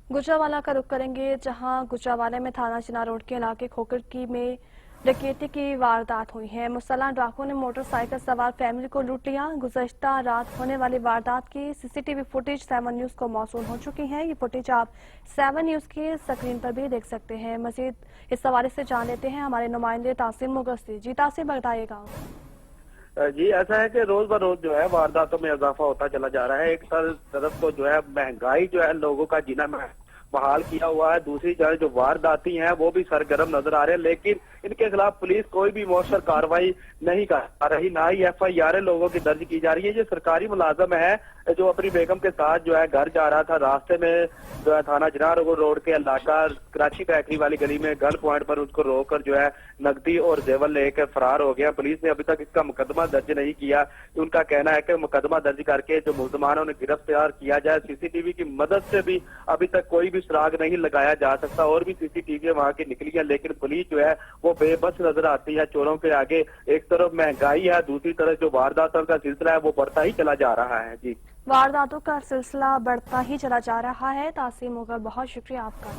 गुजरावाला का रुख करेंगे, जहां गुजरावाला में थाना चिना रोड के इलाके खोकड़की में डकैती की वारदात हुई है। मुसल्लह डाकुओं ने मोटरसाइकिल सवार फैमिली को लूट लिया। गुज़श्ता रात होने वाली वारदात की सीसीटीवी फुटेज 7 न्यूज़ को मौसूल हो चुकी है। ये फुटेज आप 7 न्यूज़ की स्क्रीन पर भी देख सकते हैं। मजीद इस हवाले से जान लेते हैं हमारे नुमाइंदे तासिम मुगल से। जी तासिम, बताइएगा। जी, ऐसा है कि रोज ब रोज जो है वारदातों में इजाफा होता चला जा रहा है। एक तरफ तो जो है महंगाई जो है लोगों का जीना बहाल किया हुआ है, दूसरी तरफ जो वारदाती हैं वो भी सरगर्म नजर आ रहे हैं, लेकिन इनके खिलाफ पुलिस कोई भी मौसर कार्रवाई नहीं कर रही, ना ही FIR लोगों की दर्ज की जा रही है। जो सरकारी मुलाजम है जो अपनी बेगम के साथ जो है घर जा रहा था, रास्ते में जो है थाना चिना रोड के इलाका कराची फैक्ट्री वाली गली में गन पॉइंट पर उसको रोककर जो है नकदी और जेवर लेकर फरार हो गया। पुलिस ने अभी तक इसका मुकदमा दर्ज नहीं किया। उनका कहना है कि मुकदमा दर्ज करके जो मुल्जमान उन्हें गिरफ्तार किया जाए। सीसीटीवी की मदद से भी अभी तक कोई भी सुराग नहीं लगाया जा सकता। और भी सीसीटीवी वहां की निकली है, लेकिन पुलिस जो है वो बेबस नजर आती है चोरों के आगे। एक तरफ महंगाई है, दूसरी तरफ जो वारदातों का सिलसिला है वो बढ़ता ही चला जा रहा है। जी, वारदातों का सिलसिला बढ़ता ही चला जा रहा है। तासीम मुगल, बहुत शुक्रिया आपका।